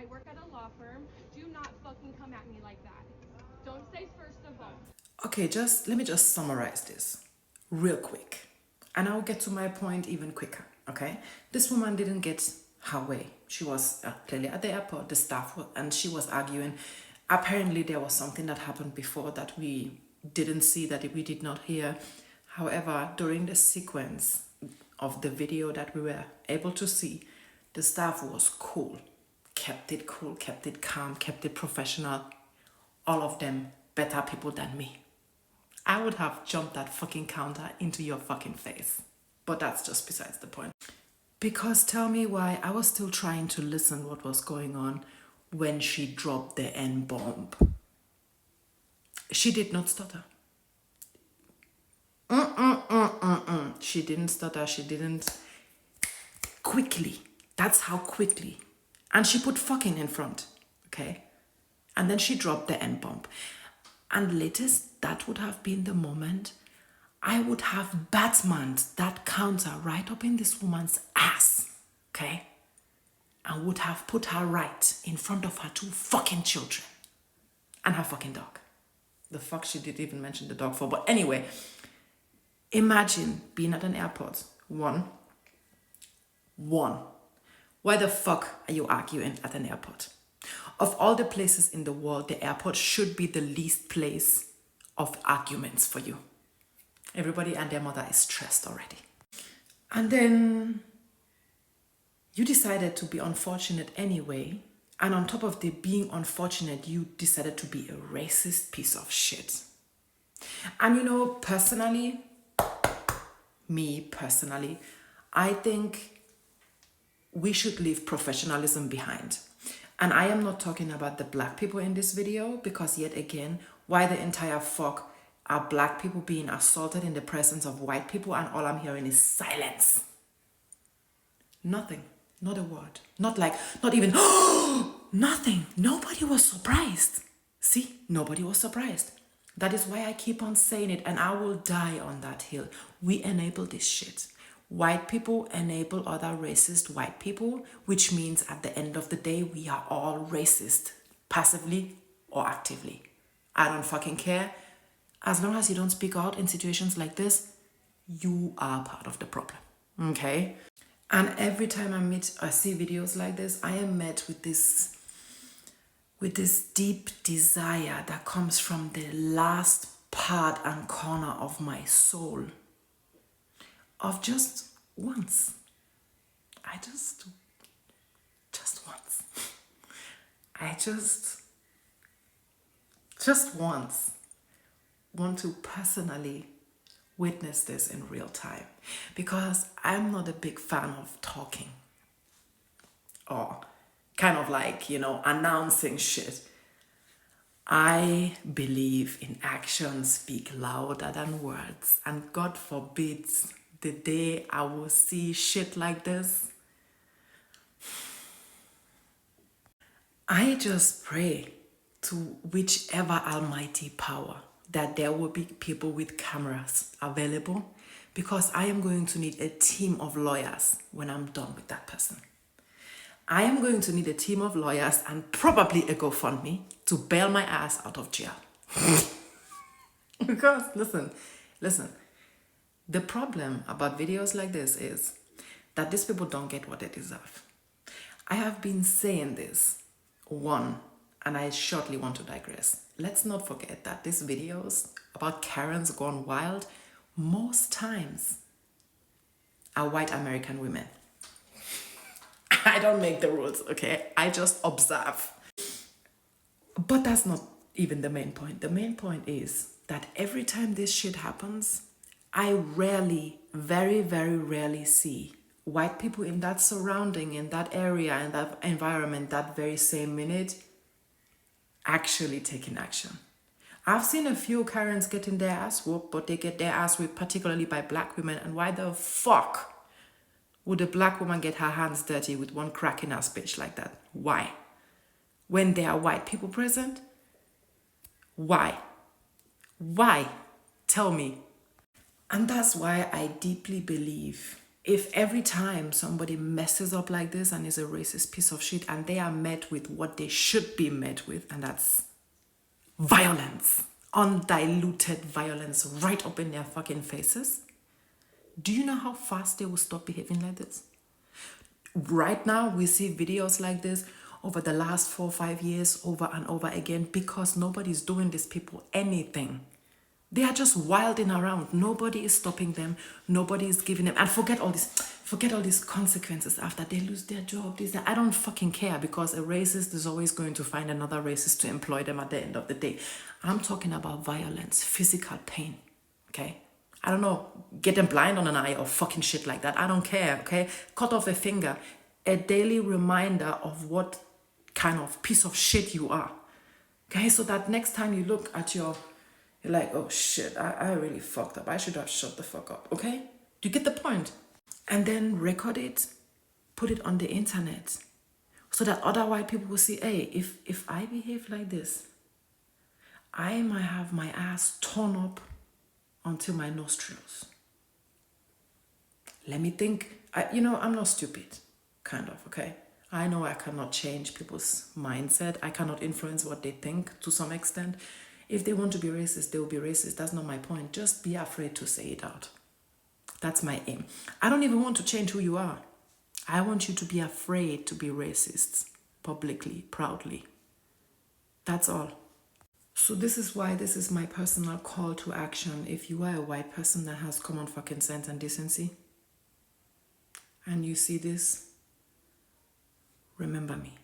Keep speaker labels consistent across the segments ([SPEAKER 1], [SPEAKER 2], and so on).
[SPEAKER 1] I work at a law firm. Do not fucking come at me like that. Don't say first of all.
[SPEAKER 2] Okay, let me just summarize this real quick. And I'll get to my point even quicker, okay? This woman didn't get her way. She was clearly at the airport, the staff, and she was arguing. Apparently, there was something that happened before that we didn't see, that we did not hear. However, during the sequence of the video that we were able to see, the staff was cool, kept it cool, kept it calm, kept it professional. All of them better people than me. I would have jumped that fucking counter into your fucking face. But that's just besides the point. Because tell me why I was still trying to listen what was going on when she dropped the N-bomb. She did not stutter. She didn't stutter. She didn't. Quickly. That's how quickly. And she put fucking in front. Okay? And then she dropped the N-bomb. And latest, that would have been the moment I would have Batmaned that counter right up in this woman's ass, okay? And would have put her right in front of her two fucking children and her fucking dog. The fuck she did even mention the dog for, but anyway, imagine being at an airport. One. Why the fuck are you arguing at an airport? Of all the places in the world, the airport should be the least place of arguments for you. Everybody and their mother is stressed already. And then you decided to be unfortunate anyway. And on top of the being unfortunate, you decided to be a racist piece of shit. And you know, personally, I think we should leave professionalism behind. And I am not talking about the black people in this video, because yet again, why the entire fuck are black people being assaulted in the presence of white people and all I'm hearing is silence? Nothing, not a word, not even, nothing. Nobody was surprised. See, nobody was surprised. That is why I keep on saying it, and I will die on that hill. We enable this shit. White people enable other racist white people, which means at the end of the day, we are all racist, passively or actively. I don't fucking care. As long as you don't speak out in situations like this, you are part of the problem, okay? And every time I see videos like this, I am met with this deep desire that comes from the last part and corner of my soul of just once. Just once. I just once want to personally witness this in real time, because I'm not a big fan of talking or kind of like, announcing shit. I believe in actions speak louder than words, and God forbids the day I will see shit like this. I just pray to whichever almighty power that there will be people with cameras available, because I am going to need a team of lawyers when I'm done with that person. I am going to need a team of lawyers and probably a GoFundMe to bail my ass out of jail. Because, listen, the problem about videos like this is that these people don't get what they deserve. I have been saying this, and I shortly want to digress. Let's not forget that these videos about Karens gone wild, most times are white American women. I don't make the rules, okay? I just observe. But that's not even the main point. The main point is that every time this shit happens, I rarely, very, very rarely see white people in that surrounding, in that area, in that environment, that very same minute, actually taking action. I've seen a few Karens getting their ass whooped, but they get their ass whipped particularly by black women. And why the fuck would a black woman get her hands dirty with one crack in her bitch like that? Why? When there are white people present? Why? Why? Tell me. And that's why I deeply believe If every time somebody messes up like this and is a racist piece of shit and they are met with what they should be met with, and that's violence, undiluted violence right up in their fucking faces, do you know how fast they will stop behaving like this? Right now, we see videos like this over the last 4 or 5 years over and over again because nobody's doing these people anything. They are just wilding around. Nobody is stopping them. Nobody is giving them. And forget all these consequences after they lose their job. That. I don't fucking care because a racist is always going to find another racist to employ them at the end of the day. I'm talking about violence, physical pain, okay? I don't know, get them blind on an eye or fucking shit like that. I don't care, okay? Cut off a finger. A daily reminder of what kind of piece of shit you are, okay? So that next time you look at you're like, oh shit, I really fucked up. I should have shut the fuck up, okay? Do you get the point? And then record it, put it on the internet so that other white people will see, hey, if I behave like this, I might have my ass torn up until my nostrils. Let me think. I'm not stupid, kind of, okay? I know I cannot change people's mindset. I cannot influence what they think to some extent. If they want to be racist, they will be racist. That's not my point. Just be afraid to say it out. That's my aim. I don't even want to change who you are. I want you to be afraid to be racist, publicly, proudly. That's all. So this is why this is my personal call to action. If you are a white person that has common fucking sense and decency, and you see this, remember me,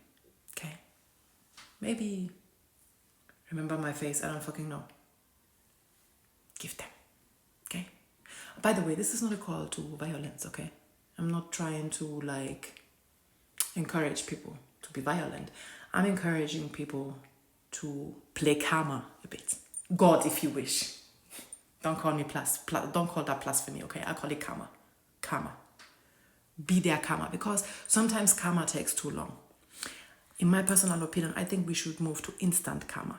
[SPEAKER 2] okay? Maybe remember my face, I don't fucking know. Give them, okay? By the way, this is not a call to violence, okay? I'm not trying to encourage people to be violent. I'm encouraging people to play karma a bit. God, if you wish. Don't call me don't call that blasphemy, okay? I call it karma. Karma. Be their karma, because sometimes karma takes too long. In my personal opinion, I think we should move to instant karma.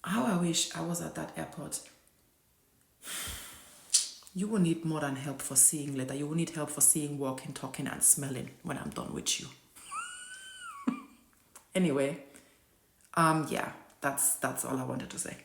[SPEAKER 2] How I wish I was at that airport. You will need more than help for seeing later. You will need help for seeing, walking, talking, and smelling when I'm done with you. Anyway, yeah, that's all I wanted to say.